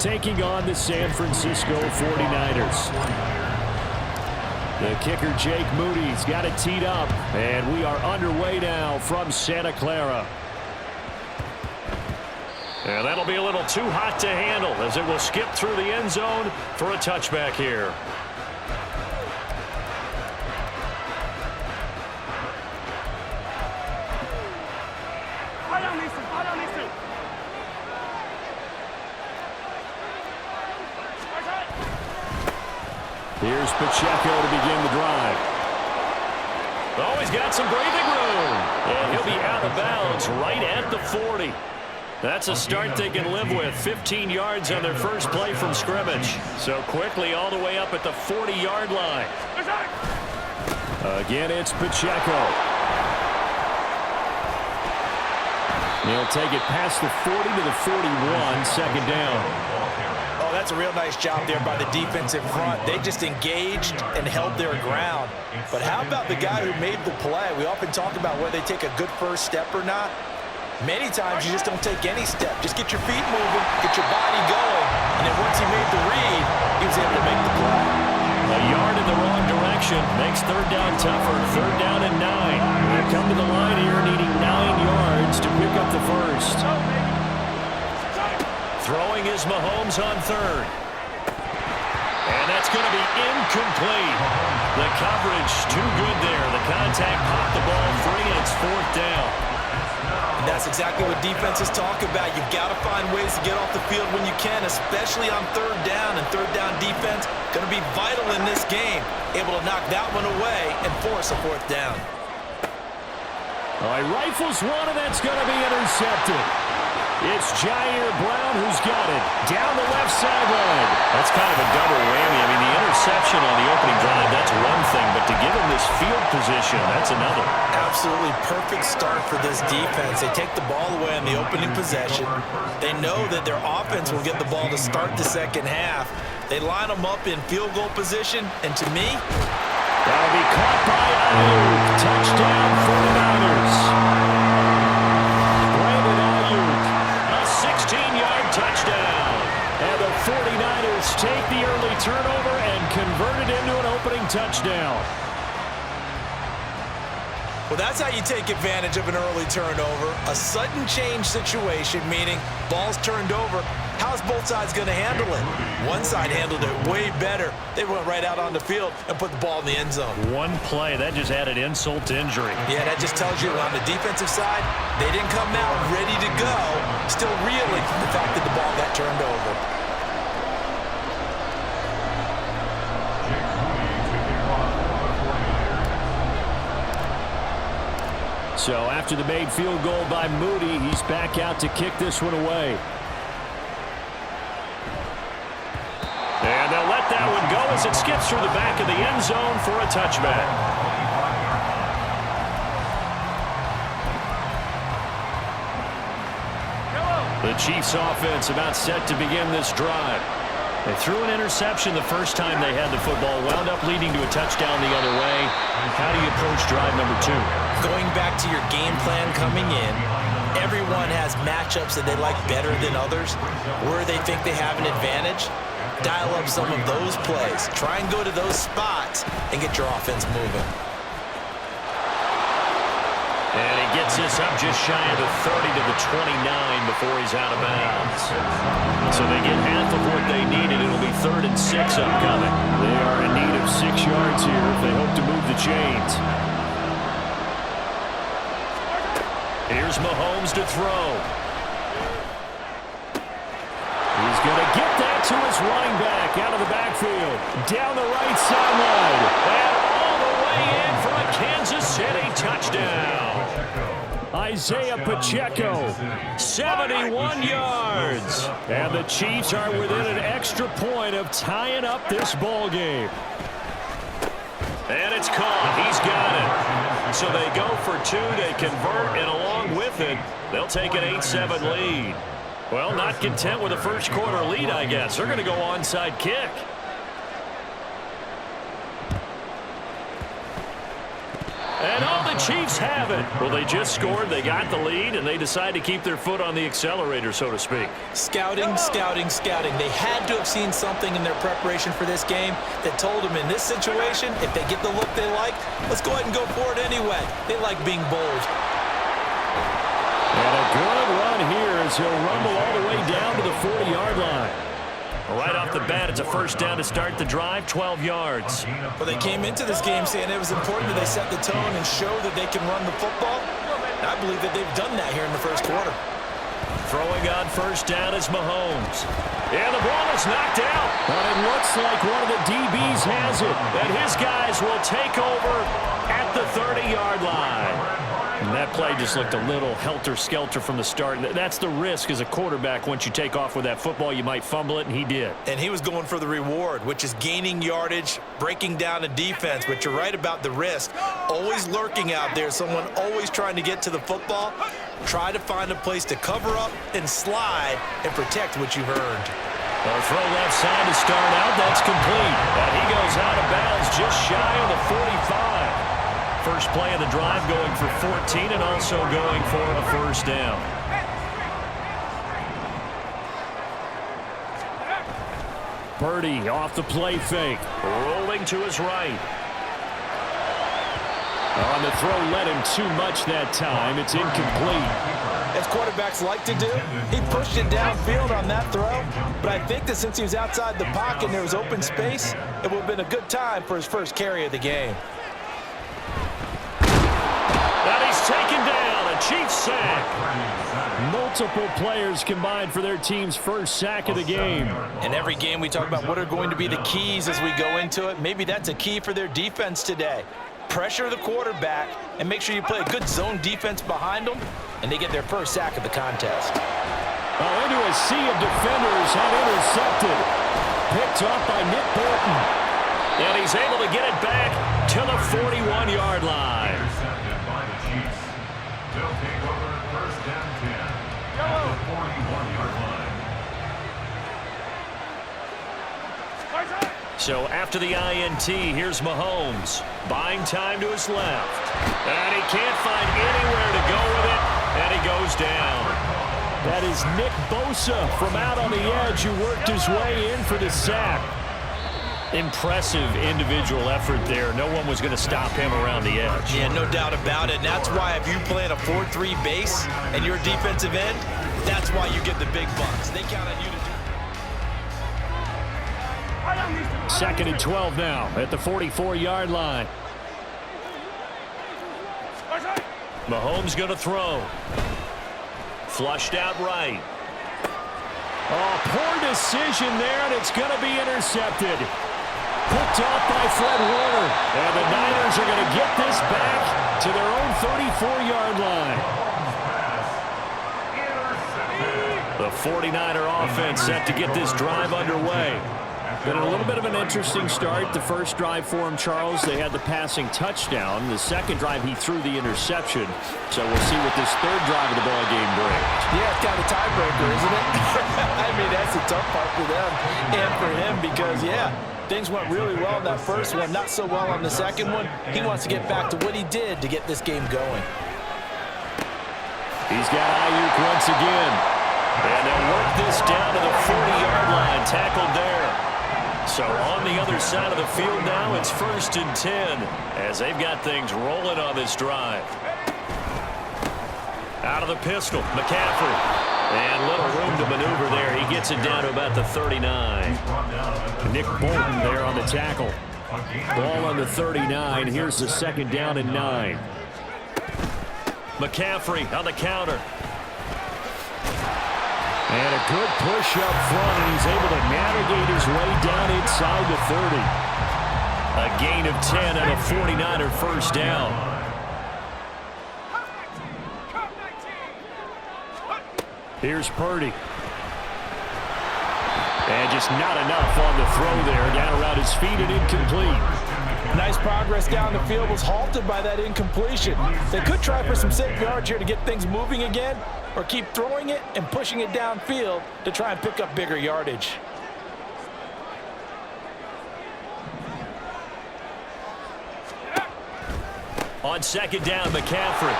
taking on the San Francisco 49ers. The kicker, Jake Moody's got it teed up, and we are underway now from Santa Clara. And that'll be a little too hot to handle as it will skip through the end zone for a touchback here. Here's Pacheco to begin the drive. Oh, he's got some breathing room. And he'll be out of bounds right at the 40. That's a start they can live with. 15 yards on their first play from scrimmage. So quickly all the way up at the 40-yard line. Again, it's Pacheco. He'll take it past the 40 to the 41, second down. Oh, that's a real nice job there by the defensive front. They just engaged and held their ground. But how about the guy who made the play? We often talk about whether they take a good first step or not. Many times you just don't take any step. Just get your feet moving, get your body going, and then once he made the read, he was able to make the play. A yard in the wrong direction makes third down tougher. Third down and 9. They come to the line here needing 9 yards to pick up the first. Throwing is Mahomes on third. And that's going to be incomplete. The coverage too good there. The contact popped the ball free, and it's fourth down. And that's exactly what defenses talk about. You've got to find ways to get off the field when you can, especially on third down. And third down defense going to be vital in this game. Able to knock that one away and force a fourth down. All right, rifles one, and that's going to be intercepted. It's Jair Brown who's got it down the left sideline. That's kind of a double whammy. I mean, the interception on the opening drive, that's one thing, but to give him this field position, that's another. Absolutely perfect start for this defense. They take the ball away on the opening possession. They know that their offense will get the ball to start the second half. They line them up in field goal position, and to me, that'll be caught by Ayuk. Touchdown 49ers. 16-yard touchdown. And the 49ers take the early turnover and convert it into an opening touchdown. Well, that's how you take advantage of an early turnover. A sudden change situation, meaning ball's turned over. How's both sides going to handle it? One side handled it way better. They went right out on the field and put the ball in the end zone. One play, that just added insult to injury. Yeah, that just tells you on the defensive side, they didn't come out ready to go, still reeling from the fact that the ball got turned over. So after the made field goal by Moody, he's back out to kick this one away. And they'll let that one go as it skips through the back of the end zone for a touchback. The Chiefs offense about set to begin this drive. They threw an interception the first time they had the football, wound up leading to a touchdown the other way. How do you approach drive number 2? Going back to your game plan coming in, everyone has matchups that they like better than others. Where they think they have an advantage, dial up some of those plays. Try and go to those spots and get your offense moving. And he gets this up just shy of the 30 to the 29 before he's out of bounds. So they get half of what they needed. It'll be 3rd and 6 upcoming. They are in need of 6 yards here if they hope to move the chains. Here's Mahomes to throw. He's going to get that to his running back out of the backfield. Down the right sideline. And all the way in for a Kansas City touchdown. Isaiah Pacheco, 71 yards. And the Chiefs are within an extra point of tying up this ball game. And it's caught. He's got it. So they go for 2. They convert, and along with it, they'll take an 8-7 lead. Well, not content with a first quarter lead, I guess. They're going to go onside kick. And all the Chiefs have it. Well, they just scored, they got the lead, and they decide to keep their foot on the accelerator, so to speak. Scouting, scouting, scouting. They had to have seen something in their preparation for this game that told them in this situation, if they get the look they like, let's go ahead and go for it anyway. They like being bold. And a good run here as he'll rumble all the way down to the 40-yard line. Right off the bat, it's a first down to start the drive, 12 yards. Well, they came into this game saying it was important that they set the tone and show that they can run the football. And I believe that they've done that here in the first quarter. Throwing on first down is Mahomes. And the ball is knocked out. But it looks like one of the DBs has it. And his guys will take over at the 30-yard line. And that play just looked a little helter-skelter from the start. That's the risk as a quarterback. Once you take off with that football, you might fumble it, and he did. And he was going for the reward, which is gaining yardage, breaking down a defense. But you're right about the risk. Always lurking out there, someone always trying to get to the football. Try to find a place to cover up and slide and protect what you've earned. A throw left side to start out. That's complete. And he goes out of bounds just shy of the 45. First play of the drive going for 14 and also going for a first down. Purdy off the play fake. Rolling to his right. On the throw, led him too much that time. It's incomplete. As quarterbacks like to do, he pushed it downfield on that throw. But I think that since he was outside the pocket and there was open space, it would have been a good time for his first carry of the game. And he's taken down, a Chiefs sack. Multiple players combined for their team's first sack of the game. In every game we talk about what are going to be the keys as we go into it. Maybe that's a key for their defense today. Pressure the quarterback and make sure you play a good zone defense behind them, and they get their first sack of the contest. Oh, into a sea of defenders and intercepted. Picked off by Nick Bolton. And he's able to get it back to the 41-yard line. So after the INT, here's Mahomes. Buying time to his left. And he can't find anywhere to go with it, and he goes down. That is Nick Bosa from out on the edge who worked his way in for the sack. Impressive individual effort there. No one was going to stop him around the edge. Yeah, no doubt about it. And that's why if you play in a 4-3 base and you're a defensive end, that's why you get the big bucks. They count on you to do. Second and 12 now at the 44-yard line. Mahomes going to throw. Flushed out right. Oh, poor decision there, and it's going to be intercepted. Picked off by Fred Warner. And the Niners are going to get this back to their own 34-yard line. The 49er offense set to get this drive underway. Been a little bit of an interesting start. The first drive for him, Charles, they had the passing touchdown. The second drive, he threw the interception. So we'll see what this third drive of the ball game brings. Yeah, it's kind of a tiebreaker, isn't it? I mean, that's the tough part for them and for him because, yeah, things went really well in that first one, not so well on the second one. He wants to get back to what he did to get this game going. He's got Ayuk once again. And they'll work this down to the 40-yard line, tackled there. So on the other side of the field now, it's 1st and 10 as they've got things rolling on this drive. Out of the pistol, McCaffrey. And little room to maneuver there. He gets it down to about the 39. Nick Bolton there on the tackle. Ball on the 39. Here's the second down and 9. McCaffrey on the counter. And a good push up front, and he's able to navigate his way down inside the 30. A gain of 10 and a 49er first down. Here's Purdy. And just not enough on the throw there. Down around his feet and incomplete. Nice progress down the field was halted by that incompletion. They could try for some safe yards here to get things moving again, or keep throwing it and pushing it downfield to try and pick up bigger yardage. On second down, McCaffrey.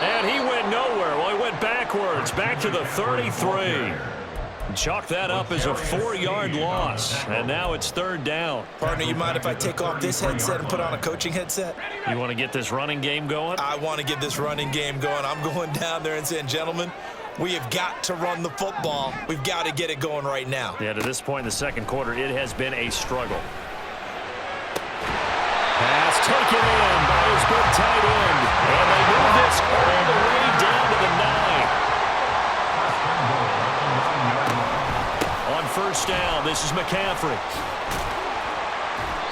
And he went nowhere. Well, he went backwards, back to the 33. Chalk that up as a 4-yard loss, and now it's third down. Partner, you mind if I take off this headset and put on a coaching headset? You want to get this running game going? I want to get this running game going. I'm going down there and saying, gentlemen, we have got to run the football. We've got to get it going right now. Yeah, to this point in the second quarter, it has been a struggle. Pass taken in by his big tight end. And they move this all the way down to the 9. On first down, this is McCaffrey.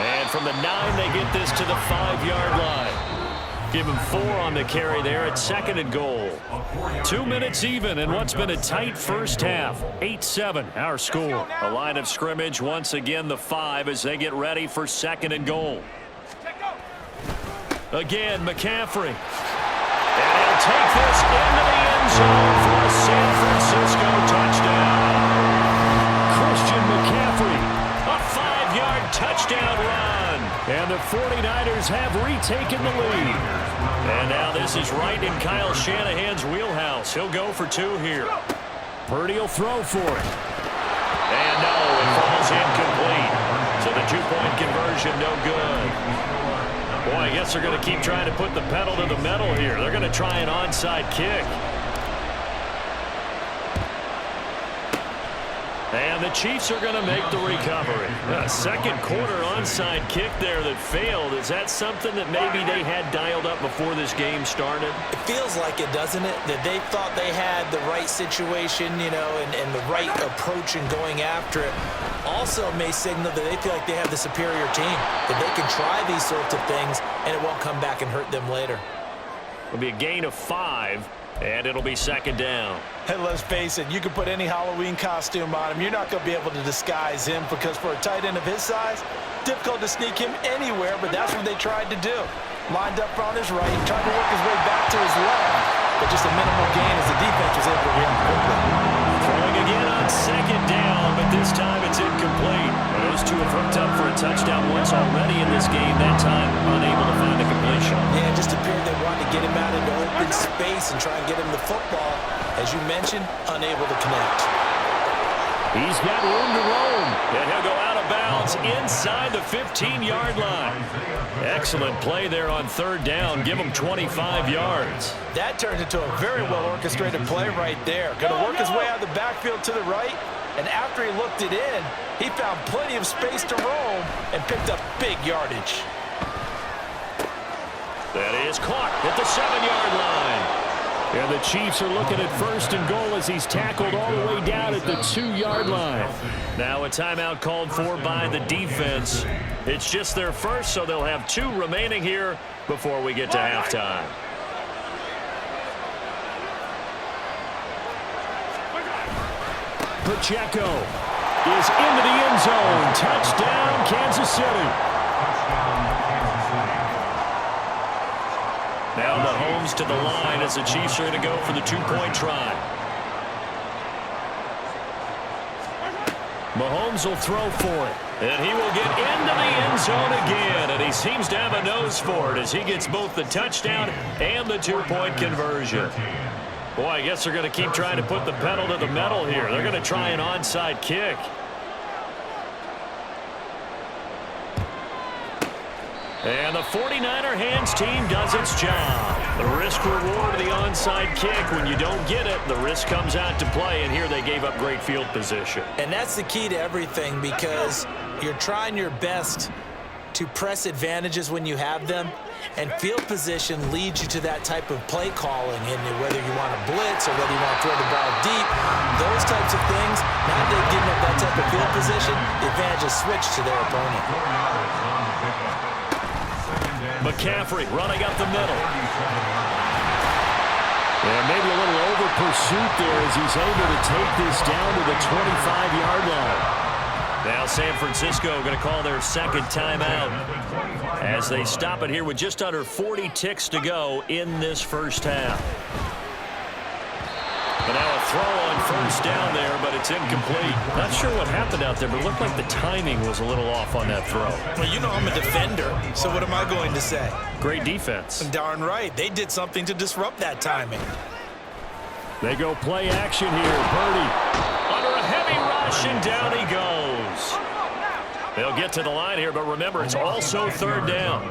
And from the 9, they get this to the 5-yard line. Give him 4 on the carry there at second and goal. 2 minutes even in what's been a tight first half. 8-7, our score. A line of scrimmage, once again the 5 as they get ready for second and goal. Again, McCaffrey. And he'll take this into the end zone for a San Francisco touchdown. Christian McCaffrey, a 5-yard touchdown run. And the 49ers have retaken the lead. And now this is right in Kyle Shanahan's wheelhouse. He'll go for 2 here. Purdy will throw for it. And no, it falls incomplete. So the 2-point conversion no good. Boy, I guess they're going to keep trying to put the pedal to the metal here. They're going to try an onside kick. And the Chiefs are going to make the recovery. A second quarter onside kick there that failed. Is that something that maybe they had dialed up before this game started? It feels like it, doesn't it? That they thought they had the right situation, you know, and the right approach in going after it. Also may signal that they feel like they have the superior team, that they can try these sorts of things, and it won't come back and hurt them later. It'll be a gain of 5. And it'll be second down. And let's face it, you can put any Halloween costume on him. You're not going to be able to disguise him because for a tight end of his size, difficult to sneak him anywhere, but that's what they tried to do. Lined up on his right, tried to work his way back to his left, but just a minimal gain as the defense was able to react quickly. Throwing again on second down, but this time it's incomplete. Those two have hooked up for a touchdown once already in this game, that time unable to find a completion. Yeah, it just appeared they wanted to get him out into open space and try and get him the football. As you mentioned, unable to connect. He's got room to roam. And he'll go out of bounds inside the 15-yard line. Excellent play there on third down. Give him 25 yards. That turned into a very well-orchestrated play right there. Going to work his way out of the backfield to the right, and after he looked it in, he found plenty of space to roam and picked up big yardage. That is caught at the 7-yard line. And the Chiefs are looking at first and goal as he's tackled all the way down at the 2-yard line. Now a timeout called for by the defense. It's just their first, so they'll have 2 remaining here before we get to halftime. Pacheco is into the end zone. Touchdown, Kansas City. Now Mahomes to the line as the Chiefs are going to go for the 2-point try. Mahomes will throw for it. And he will get into the end zone again. And he seems to have a nose for it as he gets both the touchdown and the 2-point conversion. Boy, I guess they're going to keep trying to put the pedal to the metal here. They're going to try an onside kick. And the 49er hands team does its job. The risk-reward of the onside kick. When you don't get it, the risk comes out to play, and here they gave up great field position. And that's the key to everything because you're trying your best to press advantages when you have them, and field position leads you to that type of play calling, and whether you want to blitz or whether you want to throw the ball deep, those types of things, now that they've given up that type of field position, the advantage is switched to their opponent. McCaffrey running up the middle. And maybe a little over pursuit there as he's able to take this down to the 25-yard line. Now San Francisco going to call their second timeout as they stop it here with just under 40 ticks to go in this first half. But now a throw on first down there, but it's incomplete. Not sure what happened out there, but it looked like the timing was a little off on that throw. Well, you know I'm a defender, so what am I going to say? Great defense. Darn right. They did something to disrupt that timing. They go play action here. Purdy under a heavy rush, and down he goes. They'll get to the line here, but remember, it's also third down.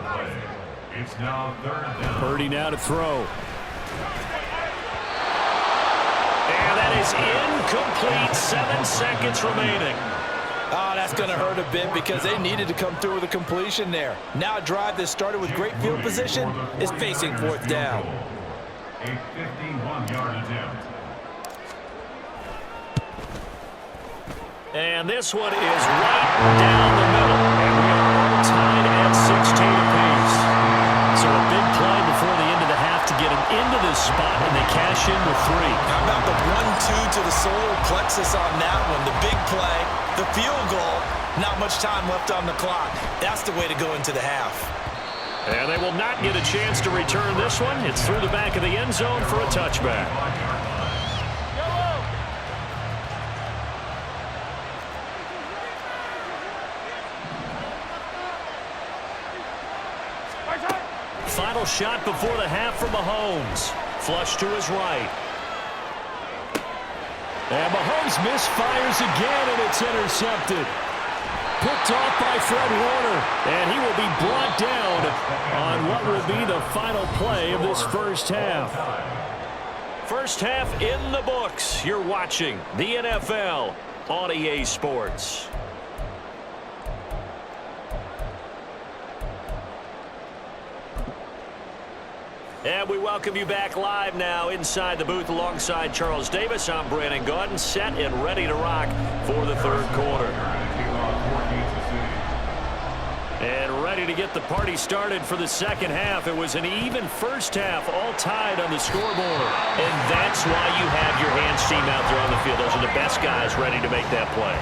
It's now third down. Purdy now to throw. And that is incomplete. 7 seconds remaining. Oh, that's going to hurt a bit because they needed to come through with a completion there. Now a drive that started with great field position is facing fourth down. A 51-yard attempt. And this one is right down the middle. And we are all tied at 16 apiece. So a big play before the end of the half to get them into this spot, and they cash in with 3. How about the 1-2 to the solar plexus on that one? The big play, the field goal, not much time left on the clock. That's the way to go into the half. And they will not get a chance to return this one. It's through the back of the end zone for a touchback. Final shot before the half from Mahomes. Flush to his right. And Mahomes misfires again, and it's intercepted. Picked off by Fred Warner, and he will be brought down on what will be the final play of this first half. First half in the books. You're watching the NFL on EA Sports. And we welcome you back live now inside the booth alongside Charles Davis. I'm Brandon Gaudin, set and ready to rock for the third quarter. And ready to get the party started for the second half. It was an even first half, all tied on the scoreboard. And that's why you have your hands team out there on the field. Those are the best guys ready to make that play.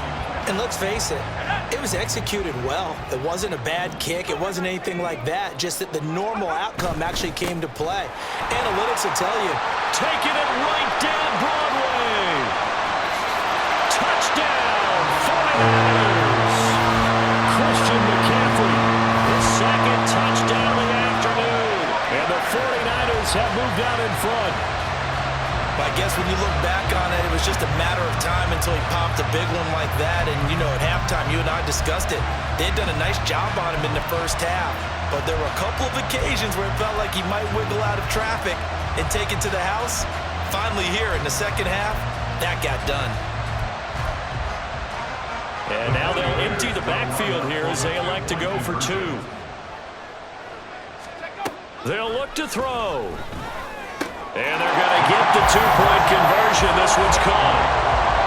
And let's face it, it was executed well. It wasn't a bad kick. It wasn't anything like that. Just that the normal outcome actually came to play. Analytics will tell you. Taking it right down Broadway. Touchdown, 49ers. Christian McCaffrey. His second touchdown of the afternoon. And the 49ers have moved out in front. I guess when you look back on it, it was just a matter of time until he popped a big one like that. And, you know, at halftime, you and I discussed it. They had done a nice job on him in the first half. But there were a couple of occasions where it felt like he might wiggle out of traffic and take it to the house. Finally here in the second half, that got done. And now they'll empty the backfield here as they elect to go for 2. They'll look to throw. And they're going to get the 2-point conversion. This one's caught.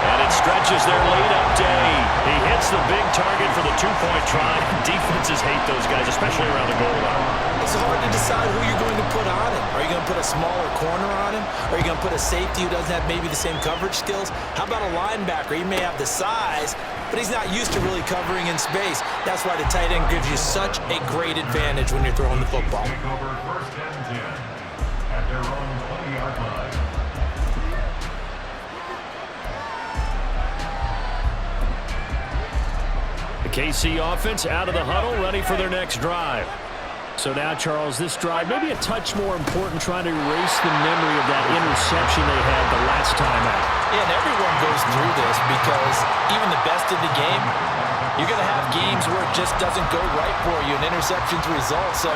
And it stretches their lead up day. He hits the big target for the 2-point try. Defenses hate those guys, especially around the goal line. It's hard to decide who you're going to put on him. Are you going to put a smaller corner on him? Are you going to put a safety who doesn't have maybe the same coverage skills? How about a linebacker? He may have the size, but he's not used to really covering in space. That's why the tight end gives you such a great advantage when you're throwing the football. Take over first and 10 at their own 20-yard line. The KC offense out of the huddle, ready for their next drive. So now, Charles, this drive maybe a touch more important, trying to erase the memory of that interception they had the last time out. Yeah, and everyone goes through this because even the best in the game, you're going to have games where it just doesn't go right for you, and interceptions result. So,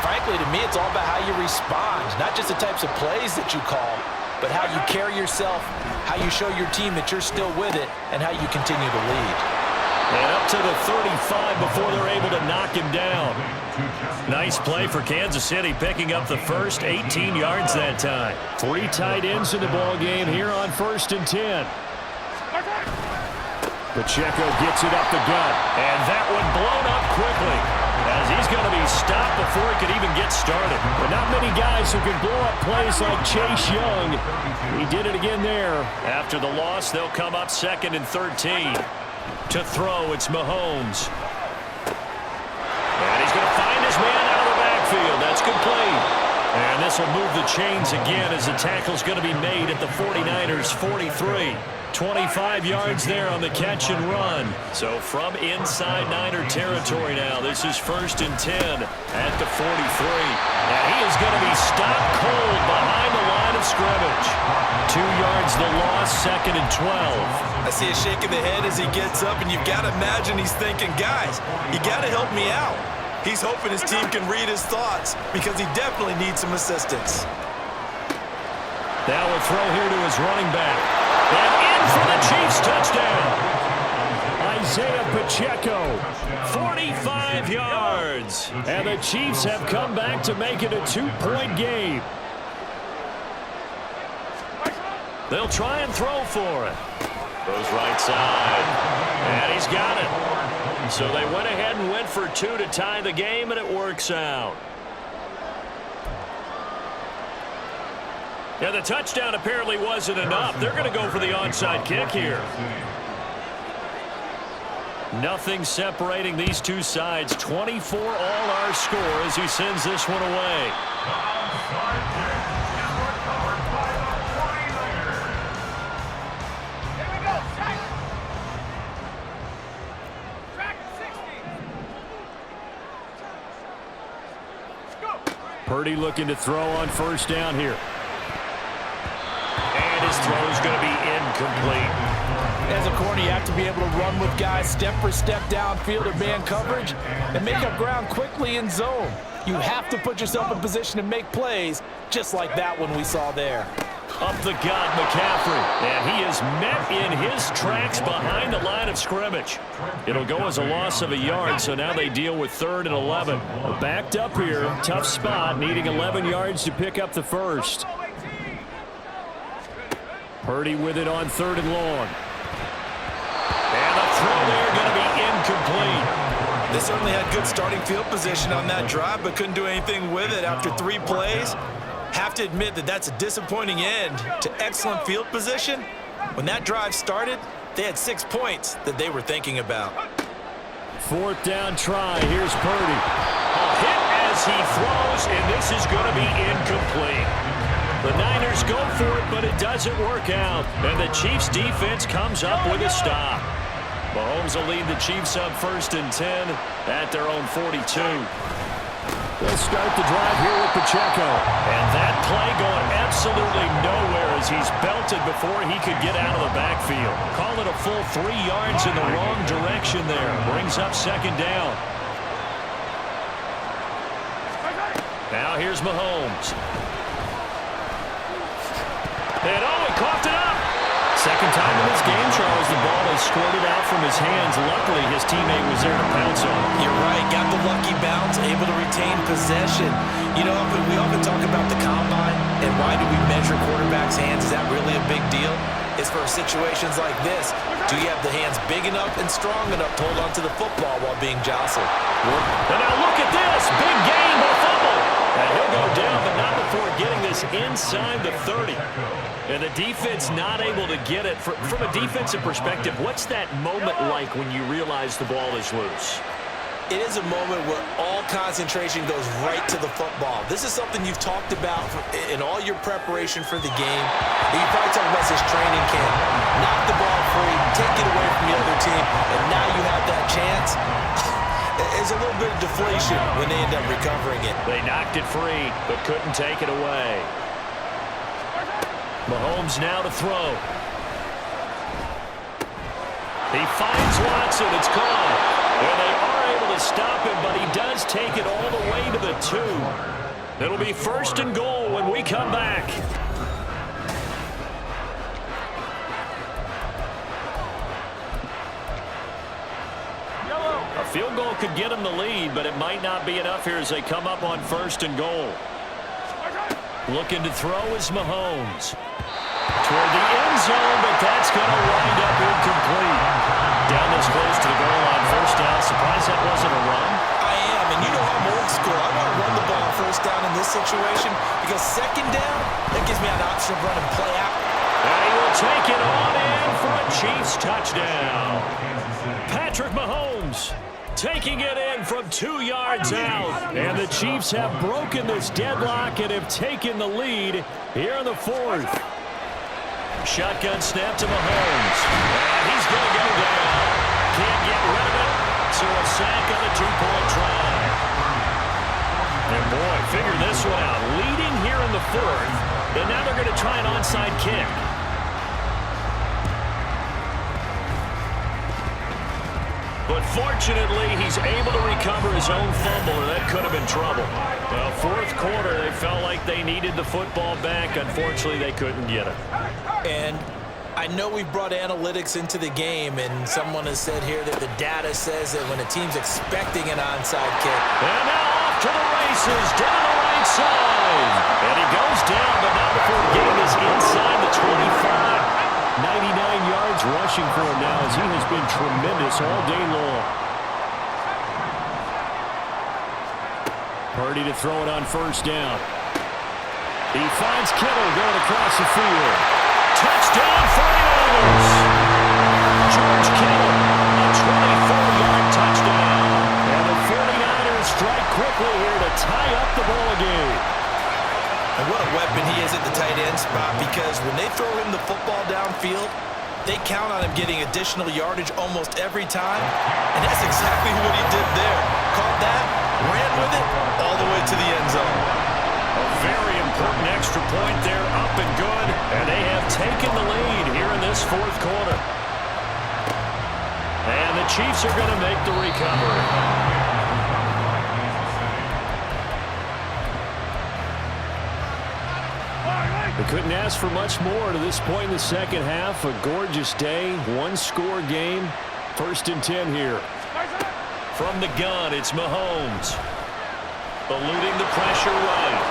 frankly, to me, it's all about how you respond, not just the types of plays that you call, but how you carry yourself, how you show your team that you're still with it, and how you continue to lead. And up to the 35 before they're able to knock him down. Nice play for Kansas City, picking up the first 18 yards that time. 3 tight ends in the ball game here on 1st and 10. Pacheco gets it up the gut. And that one blown up quickly, as he's going to be stopped before he could even get started. But not many guys who can blow up plays like Chase Young. He did it again there. After the loss, they'll come up 2nd and 13. To throw, it's Mahomes. And he's going to find his man out of the backfield. That's complete. And this will move the chains again as the tackle's going to be made at the 49ers 43. 25 yards there on the catch and run. So from inside Niner territory now, this is 1st and 10 at the 43. And he is going to be stopped cold behind the line of scrimmage. 2 yards the loss, 2nd and 12. I see a shake of the head as he gets up, and you've got to imagine he's thinking, guys, you got to help me out. He's hoping his team can read his thoughts because he definitely needs some assistance. Now a throw here to his running back. And in for the Chiefs touchdown. Isaiah Pacheco. 45 yards. And the Chiefs have come back to make it a 2-point game. They'll try and throw for it. Goes right side. And he's got it. So they went ahead and went for 2 to tie the game, and it works out. Yeah, the touchdown apparently wasn't enough. They're going to go for the onside kick here. Nothing separating these two sides. 24 all our score as he sends this one away. Purdy looking to throw on 1st down here. And his throw is going to be incomplete. As a corner, you have to be able to run with guys step for step downfield or man coverage and make up ground quickly in zone. You have to put yourself in position to make plays, just like that one we saw there. Up the gut, McCaffrey. And he is met in his tracks behind the line of scrimmage. It'll go as a loss of a yard, so now they deal with 3rd and 11. Backed up here, tough spot, needing 11 yards to pick up the first. Purdy with it on 3rd and long. And the throw there going to be incomplete. They certainly had good starting field position on that drive, but couldn't do anything with it after 3 plays. Have to admit that that's a disappointing end to excellent field position. When that drive started, they had 6 points that they were thinking about. 4th down try. Here's Purdy. A hit as he throws, and this is going to be incomplete. The Niners go for it, but it doesn't work out. And the Chiefs defense comes up with a stop. Mahomes will lead the Chiefs up 1st and 10 at their own 42. They'll start the drive here with Pacheco. And that play going absolutely nowhere as he's belted before he could get out of the backfield. Call it a full 3 yards in the wrong direction there. Brings up 2nd down. Now here's Mahomes. And he coughed it up. 2nd time in this game, Charles, the ball has squirted out from his hands. Luckily, his teammate was there to pounce on him. You're right. Got the lucky bounce, able to retain possession. You know, we often talk about the combine and why do we measure quarterbacks' hands. Is that really a big deal? It's for situations like this. Do you have the hands big enough and strong enough to hold onto the football while being jostled? And now look at this. Big gain, but a fumble. And he'll go down, but not before getting this inside the 30. And the defense not able to get it. From a defensive perspective, what's that moment like when you realize the ball is loose? It is a moment where all concentration goes right to the football. This is something you've talked about in all your preparation for the game. You probably talked about this training camp. Knock the ball free, take it away from the other team, and now you have that chance. There's a little bit of deflation when they end up recovering it. They knocked it free, but couldn't take it away. Mahomes now to throw. He finds Watson. It's caught. And they are able to stop him, but he does take it all the way to the 2. It'll be 1st and goal when we come back. A field goal could get him the lead, but it might not be enough here as they come up on 1st and goal. Looking to throw is Mahomes. Toward the end zone, but that's going to wind up incomplete. Down this close to the goal line, 1st down. Surprised that wasn't a run? I am, and you know I'm old school. I want to run the ball 1st down in this situation because 2nd down, that gives me an option to run and play out. And he will take it on in for a Chiefs touchdown. Patrick Mahomes. taking it in from 2 yards out. And the Chiefs have broken this deadlock and have taken the lead here in the fourth. Shotgun snap to Mahomes. And he's going to go down. Can't get rid of it. So a sack on the 2-point try. And boy, figure this one out. Leading here in the fourth. And now they're going to try an onside kick. But fortunately, he's able to recover his own fumble, and that could have been trouble. Well, fourth quarter, they felt like they needed the football back. Unfortunately, they couldn't get it. And I know we've brought analytics into the game, and someone has said here that the data says that when a team's expecting an onside kick. And now off to the races, down the right side. And he goes down, but not before the game is inside the 25. 99 yards rushing for him now as he has been tremendous all day long. Purdy to throw it on first down. He finds Kittle going across the field. Touchdown 49ers! George Kittle, a 24-yard touchdown. And the 49ers strike quickly here to tie up the ball game. And what a weapon he is at the tight end spot, because when they throw him the football downfield, they count on him getting additional yardage almost every time. And that's exactly what he did there. Caught that, ran with it, all the way to the end zone. A very important extra point there, up and good. And they have taken the lead here in this fourth quarter. And the Chiefs are going to make the recovery. They couldn't ask for much more to this point in the second half. A gorgeous day, one-score game. 1st and 10 here. From the gun, it's Mahomes. Eluding the pressure right.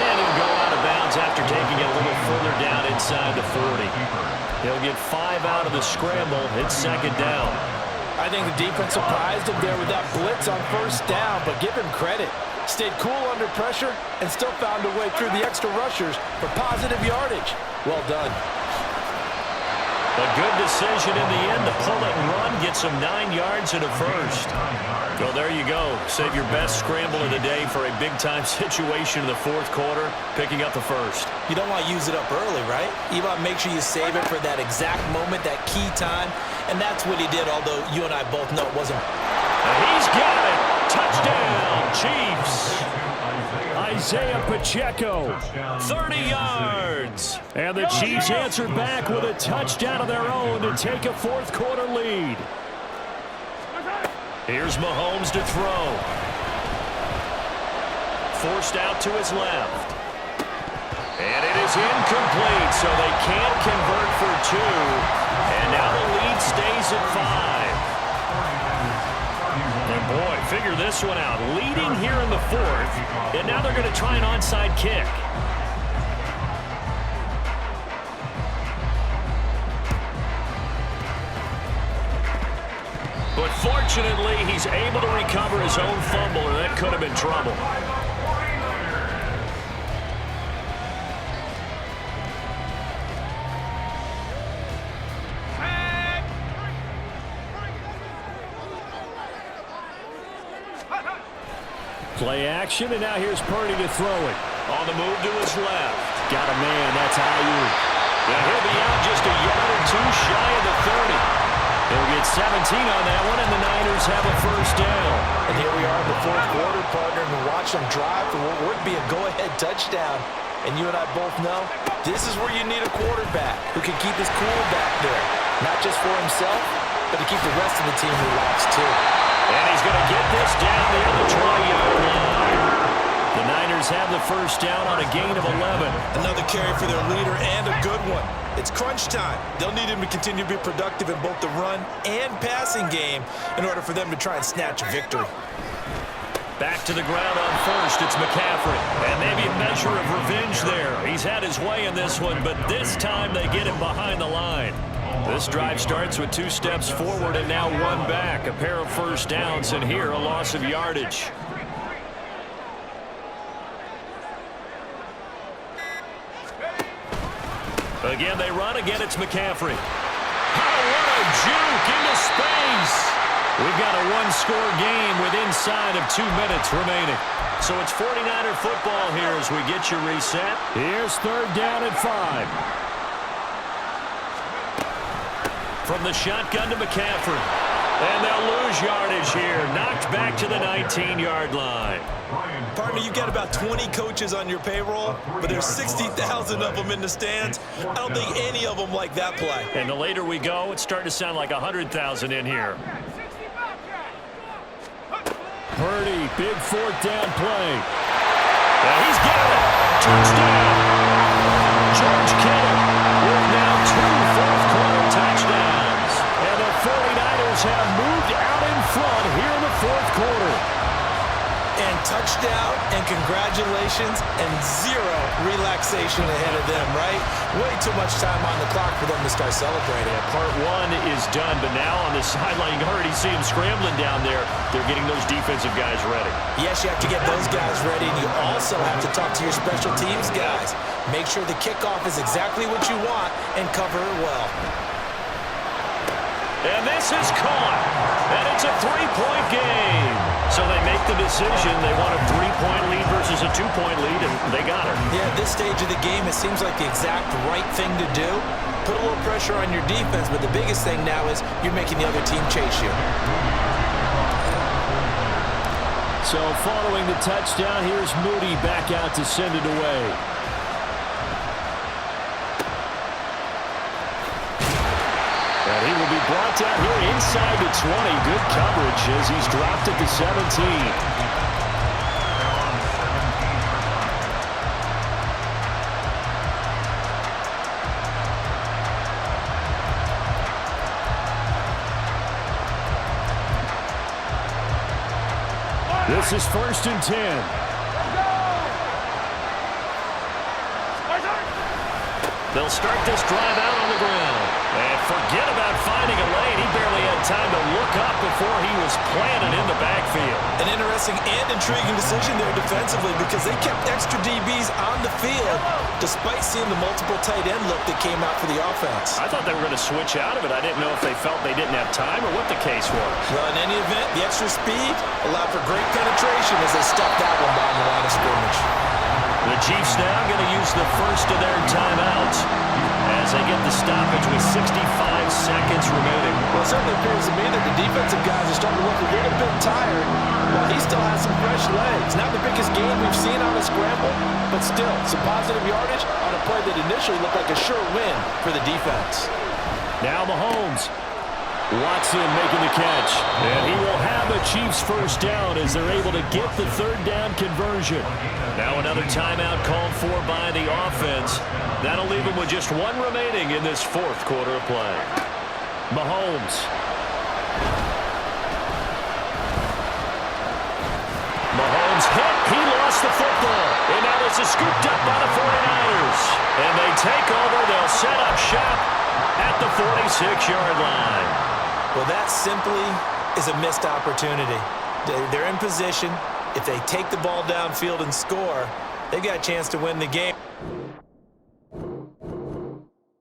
And he'll go out of bounds after taking it a little further down inside the 40. He'll get 5 out of the scramble. It's 2nd down. I think the defense surprised him there with that blitz on first down, but give him credit. Stayed cool under pressure and still found a way through the extra rushers for positive yardage. Well done. A good decision in the end to pull it and run, get some 9 yards and a first. Well, there you go. Save your best scramble of the day for a big-time situation in the fourth quarter, picking up the first. You don't want to use it up early, right? You want to make sure you save it for that exact moment, that key time, and that's what he did, although you and I both know it wasn't. And he's got it. Touchdown, Chiefs. Isaiah Pacheco. 30 yards. And the Chiefs answer back with a touchdown of their own to take a fourth quarter lead. Here's Mahomes to throw. Forced out to his left. And it is incomplete, so they can't convert for 2. And now the lead stays at 5. And boy, figure this one out. Leading here in the fourth, and now they're going to try an onside kick. But fortunately, he's able to recover his own fumble, and that could have been trouble. Play action, and now here's Purdy to throw it. On the move to his left. Got a man, that's Ayuk. And he'll be out just a yard or 2 shy of the 30. He'll get 17 on that one, and the Niners have a first down. And here we are in the fourth quarter, partner, and we watch them drive for what would be a go-ahead touchdown. And you and I both know this is where you need a quarterback who can keep his cool back there. Not just for himself, but to keep the rest of the team relaxed too. And he's going to get this down near the 20-yard line. The Niners have the first down on a gain of 11. Another carry for their leader and a good one. It's crunch time. They'll need him to continue to be productive in both the run and passing game in order for them to try and snatch a victory. Back to the ground on first, it's McCaffrey. And maybe a measure of revenge there. He's had his way in this one, but this time they get him behind the line. This drive starts with 2 steps forward and now 1 back. A pair of first downs, and here a loss of yardage. Again, they run. Again, it's McCaffrey. Oh, what a juke into space. We've got a one-score game with inside of 2 minutes remaining. So it's 49er football here as we get you reset. Here's third down and 5. From the shotgun to McCaffrey. And they'll lose yardage here. Knocked back to the 19-yard line. Partner, you've got about 20 coaches on your payroll, but there's 60,000 of them in the stands. I don't think any of them like that play. And the later we go, it's starting to sound like 100,000 in here. Purdy, big fourth down play. And he's got it. Touchdown. George Kittle with now 2 fourth-quarter touchdowns. And the 49ers have moved out in front here in the fourth quarter. And touchdown and congratulations and zero relaxation ahead of them, right? Way too much time on the clock for them to start celebrating. Yeah, part one is done, but now on the sideline, you already see them scrambling down there. They're getting those defensive guys ready. Yes, you have to get those guys ready, and you also have to talk to your special teams guys. Make sure the kickoff is exactly what you want and cover it well. And this is caught. And it's a 3-point game. So they make the decision. They want a 3-point lead versus a 2-point lead, and they got it. Yeah, at this stage of the game, it seems like the exact right thing to do. Put a little pressure on your defense, but the biggest thing now is you're making the other team chase you. So following the touchdown, here's Moody back out to send it away. And he will be brought down here inside the 20. Good coverage as he's dropped at the 17. This is first and 10. They'll start this drive out on the ground. And forget about finding a lane. He barely had time to look up before he was planted in the backfield. An interesting and intriguing decision there defensively because they kept extra DBs on the field despite seeing the multiple tight end look that came out for the offense. I thought they were going to switch out of it. I didn't know if they felt they didn't have time or what the case was. Well, in any event, the extra speed allowed for great penetration as they stuffed that one down the line of scrimmage. The Chiefs now going to use the first of their timeouts as they get the stoppage with 65 seconds remaining. Well, it certainly appears to me that the defensive guys are starting to look a little bit tired while he still has some fresh legs. Not the biggest game we've seen on a scramble, but still some positive yardage on a play that initially looked like a sure win for the defense. Now Mahomes. Watson making the catch. And he will have a Chiefs first down as they're able to get the third down conversion. Now another timeout called for by the offense. That'll leave them with just one remaining in this fourth quarter of play. Mahomes. Mahomes hit. He lost the football. And now this is scooped up by the 49ers. And they take over. They'll set up shop at the 46-yard line. Well, that simply is a missed opportunity. They're in position. If they take the ball downfield and score, they've got a chance to win the game.